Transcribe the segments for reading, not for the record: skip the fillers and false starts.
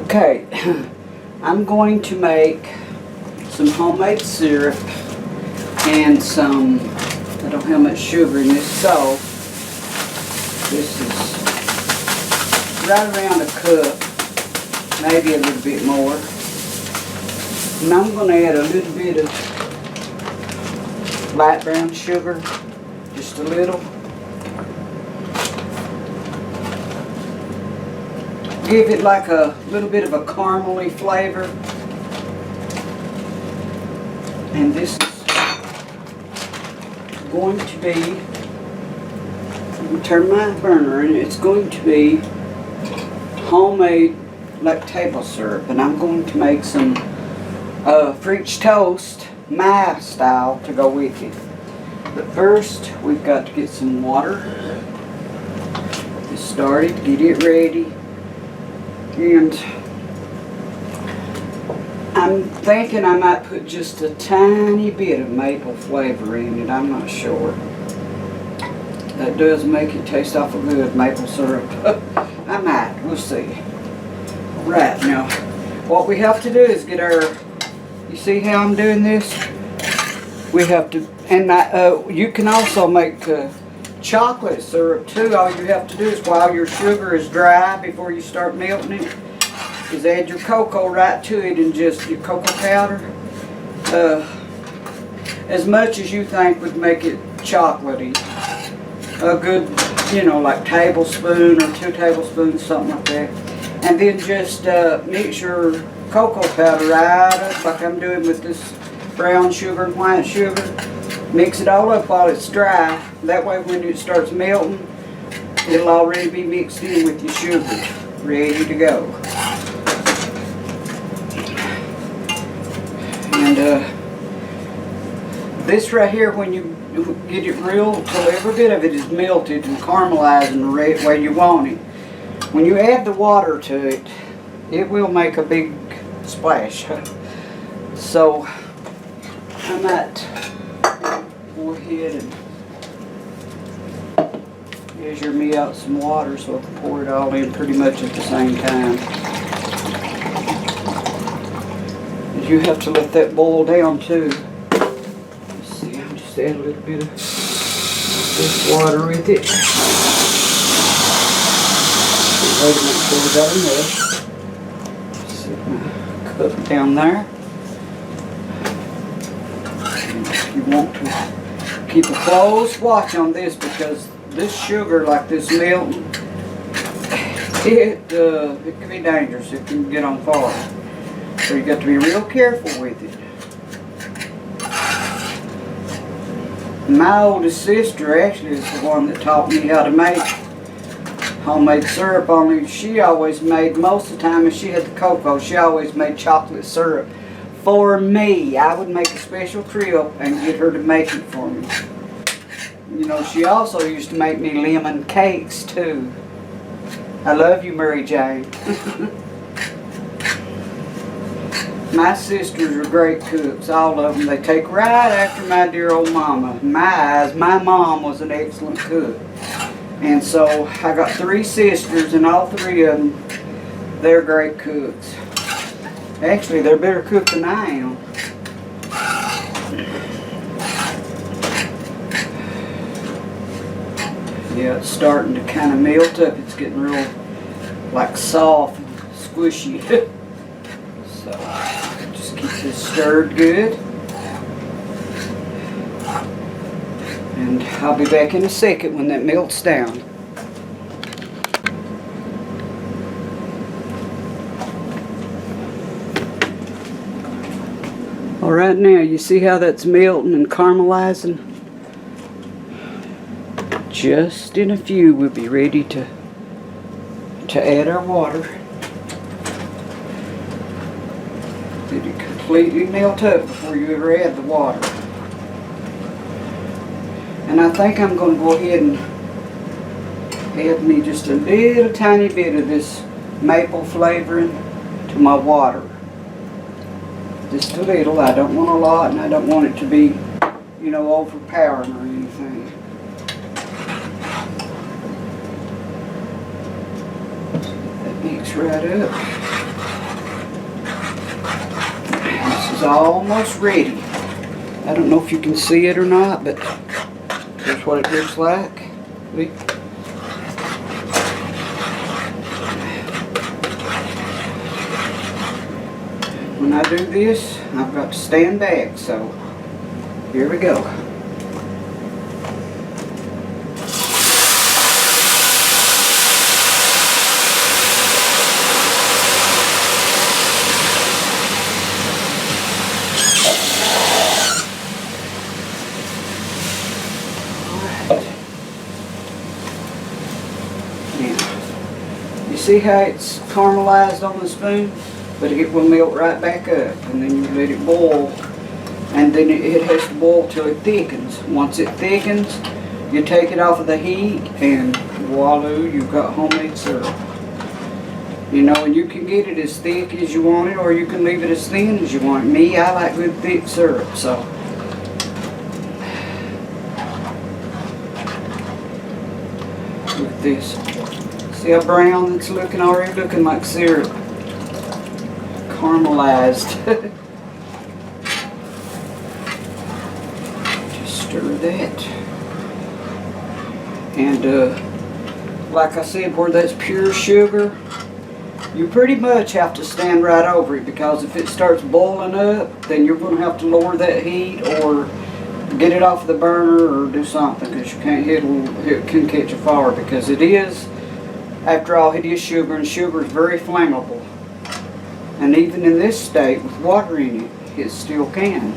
Okay, I'm going to make some homemade syrup and some, I don't have much sugar in this, so this is right around a cup, maybe a little bit more. And I'm going to add a little bit of light brown sugar, just a little. Give it like a little bit of a caramely flavor. And this is going to be, let me turn my burner, and it's going to be homemade like table syrup. And I'm going to make some French toast, my style, to go with it. But first, we've got to get some water. Get started, get it ready. And I'm thinking I might put just a tiny bit of maple flavor in it. I'm not sure. That does make it taste awful good, maple syrup. I might. We'll see. Right, now, what we have to do is get our, you see how I'm doing this? We have to, and you can also make chocolate syrup too. All you have to do is, while your sugar is dry, before you start melting it, is add your cocoa right to it, and just your cocoa powder, as much as you think would make it chocolatey. A good, you know, like tablespoon or 2 tablespoons, something like that. And then just mix your cocoa powder right up, like I'm doing with this brown sugar and white sugar. Mix it all up while it's dry. That way when it starts melting, it'll already be mixed in with your sugar, ready to go. And this right here, when you get it real, till every bit of it is melted and caramelizing the right way you want it. When you add the water to it, it will make a big splash. So I might go ahead and measure me out some water so I can pour it all in pretty much at the same time. And you have to let that boil down too. Let's see, I'll just add a little bit of this water with it. Wait a minute, so we got enough. Set my cup down there. You want to keep a close watch on this, because this sugar, like this melting, it can be dangerous. It can get on fire. So you got to be real careful with it. My oldest sister actually is the one that taught me how to make homemade syrup, only she always made, most of the time, if she had the cocoa, she always made chocolate syrup for me. I would make a special trip and get her to make it for me. You know, she also used to make me lemon cakes too. I love you, Mary Jane. My sisters are great cooks, all of them. They take right after my dear old mama. In my eyes, my mom was an excellent cook. And so I got 3 sisters, and all 3 of them, they're great cooks. Actually, they're better cooked than I am. Yeah, it's starting to kind of melt up. It's getting real, like, soft and squishy. So, just keep this stirred good. And I'll be back in a second when that melts down. All right, now you see how that's melting and caramelizing? Just in a few, we'll be ready to add our water. Let it completely melt up before you ever add the water. And I think I'm going to go ahead and add me just a little tiny bit of this maple flavoring to my water. Just a little. I don't want a lot, and I don't want it to be, you know, overpowering or anything. That mix right up. is almost ready. I don't know if you can see it or not, but here's what it looks like. When I do this, I've got to stand back, so here we go. See how it's caramelized on the spoon? But it will melt right back up, and then you let it boil, and then it has to boil till it thickens. Once it thickens, you take it off of the heat, and voila, you've got homemade syrup. You know, and you can get it as thick as you want it, or you can leave it as thin as you want it. Me, I like good thick syrup, so. Look at this. See how brown it's looking? Already looking like syrup. Caramelized. Just stir that. And like I said, where that's pure sugar, you pretty much have to stand right over it, because if it starts boiling up, then you're going to have to lower that heat or get it off the burner or do something, because you can't it can catch a fire, because it is. After all, it is sugar, and sugar is very flammable. And even in this state, with water in it, it still can.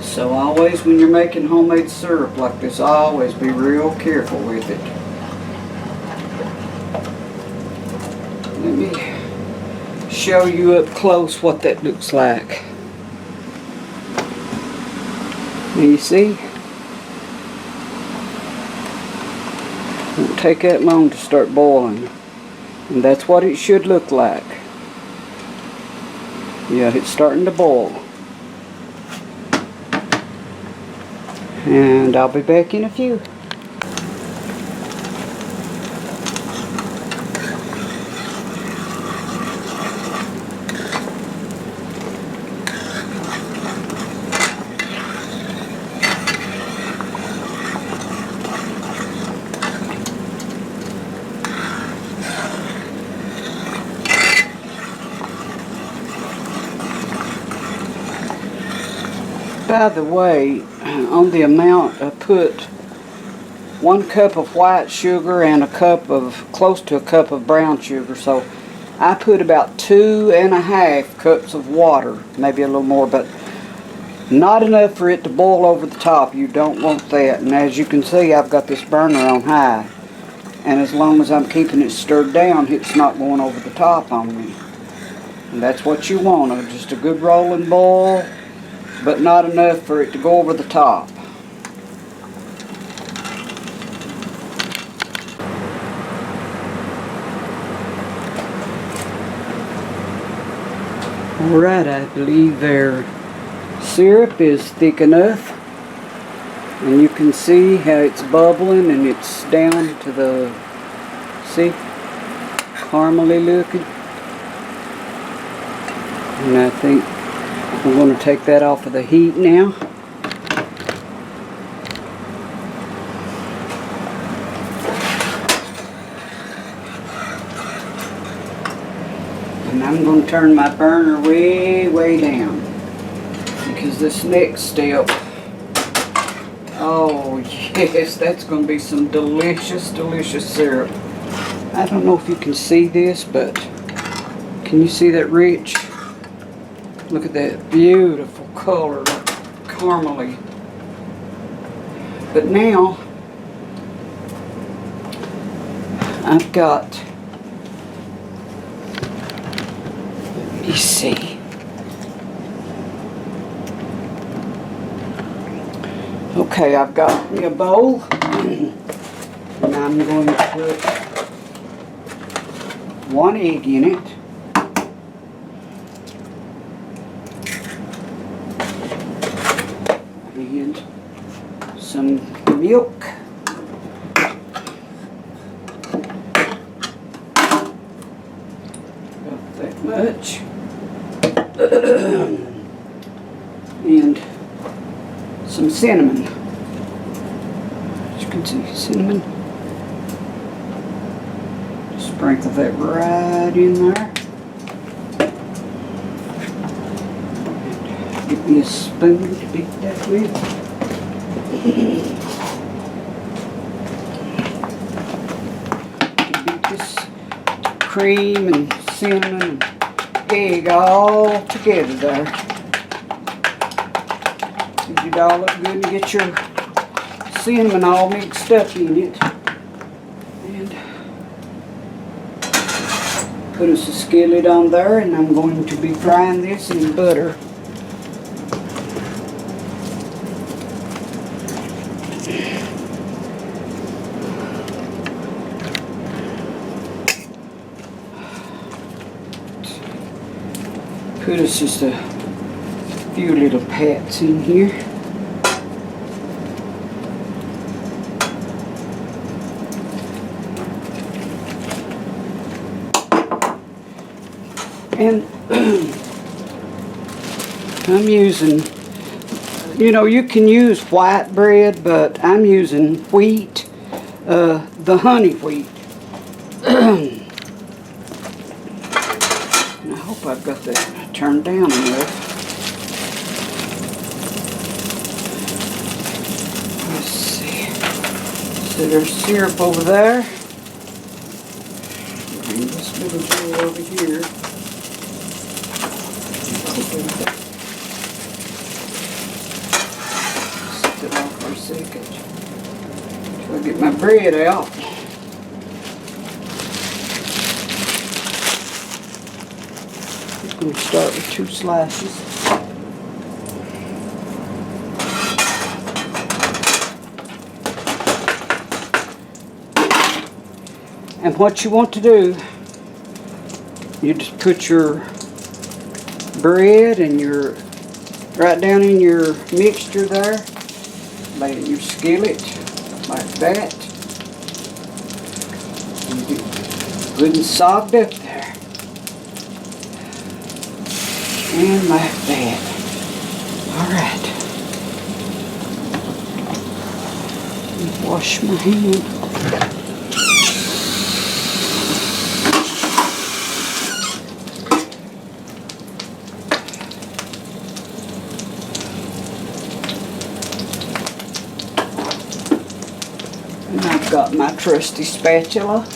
So always, when you're making homemade syrup like this, always be real careful with it. Let me show you up close what that looks like. Now you see? It won't take that long to start boiling, and that's what it should look like. Yeah, it's starting to boil, and I'll be back in a few. By the way, on the amount, I put 1 cup of white sugar and close to a cup of brown sugar. So I put about 2.5 cups of water, maybe a little more, but not enough for it to boil over the top. You don't want that. And as you can see, I've got this burner on high, and as long as I'm keeping it stirred down, it's not going over the top on me. And that's what you want, just a good rolling boil, but not enough for it to go over the top. Alright, I believe their syrup is thick enough, and you can see how it's bubbling and it's down to the, see, caramely looking. And I think we're going to take that off of the heat now. And I'm going to turn my burner way down, because this next step, oh yes, that's going to be some delicious syrup. I don't know if you can see this, but can you see that rich? Look at that beautiful color, caramely. But now, I've got, let me see. Okay, I've got me a bowl, and I'm going to put 1 egg in it. And some milk. About that much. and some cinnamon. As you can see, cinnamon. Sprinkle that right in there. Get me a spoon to beat that with. To beat this cream and cinnamon and egg all together there. Get it all up good and get your cinnamon all mixed up in it. And put us a skillet on there, and I'm going to be frying this in butter. Put us just a few little pats in here. And I'm using, you know, you can use white bread, but I'm using wheat, the honey wheat. And I hope I've got that turned down enough. Let's see. So there's syrup over there. Bring this little bowl over here. Set it off for a second till I get my bread out. I'm going to start with 2 slices. And what you want to do, you just put your bread and your right down in your mixture there, lay it in your skillet like that. And get good and sogged up there. And like that. Alright. Wash my hand. And I've got my trusty spatula.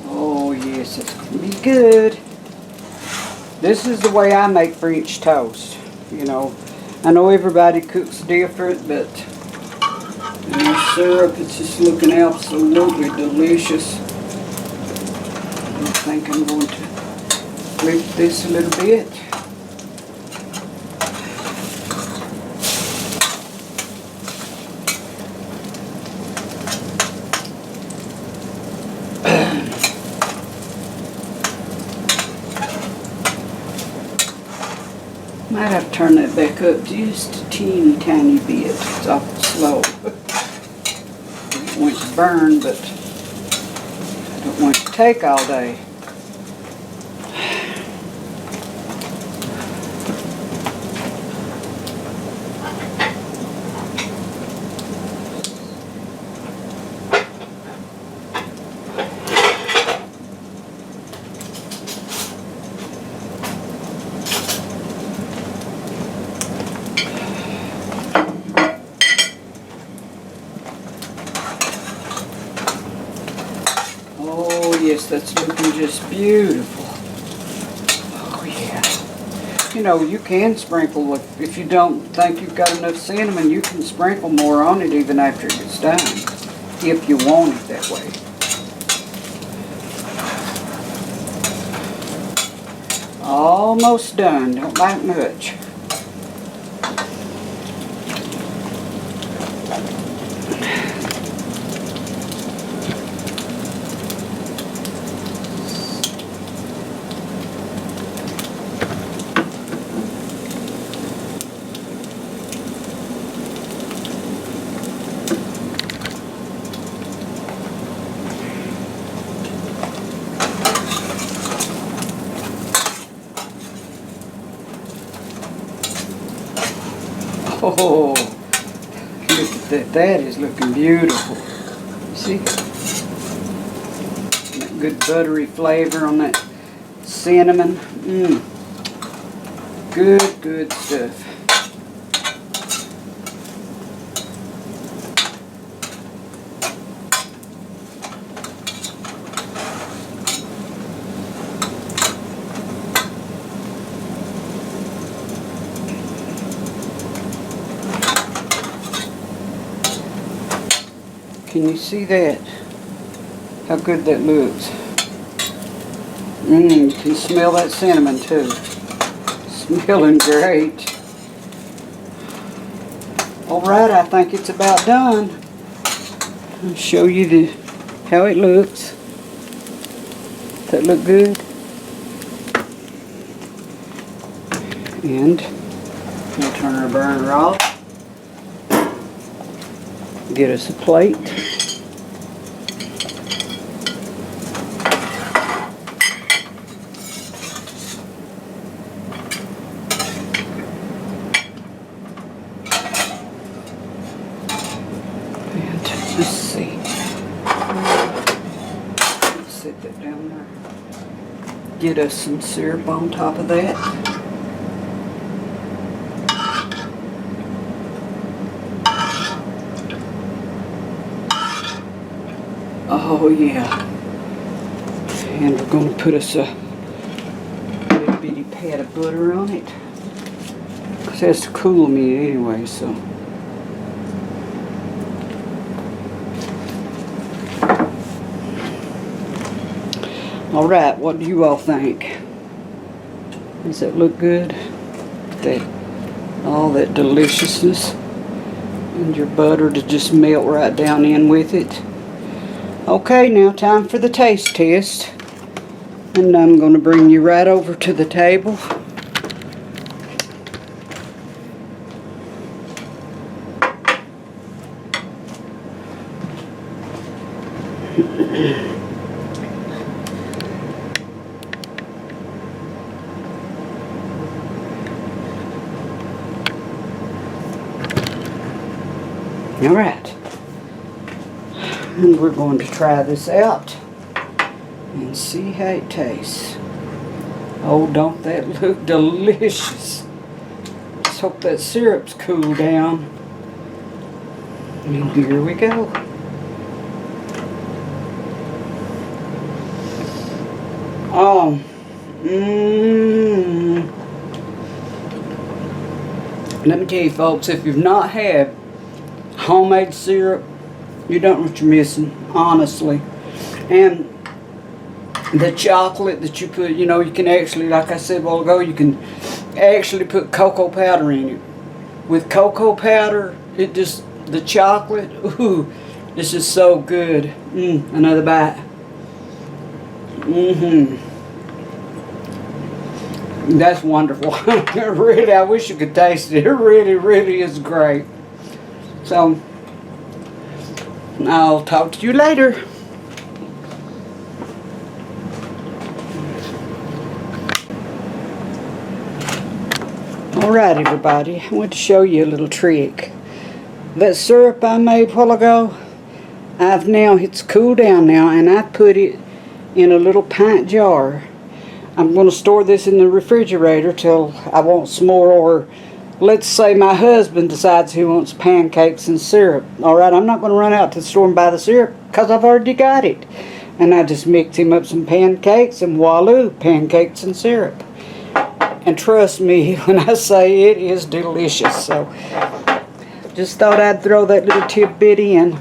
Oh yes, it's going to be good. This is the way I make French toast. You know, I know everybody cooks different, but and the syrup is just looking absolutely delicious. I think I'm going to whip this a little bit. Might have to turn that back up just a teeny tiny bit. It's awful slow. I don't want it to burn, but I don't want it to take all day. Oh yes, that's looking just beautiful. Oh yeah. You know, you can sprinkle, if you don't think you've got enough cinnamon, you can sprinkle more on it even after it's done, if you want it that way. Almost done, don't like much. Oh, look at that. That is looking beautiful. See? That good buttery flavor on that cinnamon. Good, good stuff. Can you see that? How good that looks. You can smell that cinnamon too. Smelling great. Alright, I think it's about done. I'll show you how it looks. Does that look good? And we'll turn our burner off. Get us a plate. And let's see. Let's set that down there. Get us some syrup on top of that. Oh yeah, and we're going to put us a little bitty pat of butter on it, because it has to cool me anyway, so. Alright, what do you all think? Does that look good? All that deliciousness, and your butter to just melt right down in with it. Okay, now time for the taste test. And I'm going to bring you right over to the table. All right. And we're going to try this out and see how it tastes. Oh, don't that look delicious? Let's hope that syrup's cooled down. And here we go. Oh, Let me tell you folks, if you've not had homemade syrup, you don't know what you're missing, honestly. And the chocolate that you put, you know, you can actually, like I said a while ago, you can actually put cocoa powder in it. With cocoa powder, it just, the chocolate, ooh, this is so good. Another bite. That's wonderful. Really, I wish you could taste it. It really, really is great. So, I'll talk to you later. Alright everybody, I want to show you a little trick. That syrup I made a while ago, it's cooled down now, and I put it in a little pint jar. I'm going to store this in the refrigerator till I want some more, or let's say my husband decides he wants pancakes and syrup. Alright, I'm not going to run out to the store and buy the syrup because I've already got it. And I just mix him up some pancakes and voila, pancakes and syrup. And trust me when I say it is delicious. So, just thought I'd throw that little tidbit in.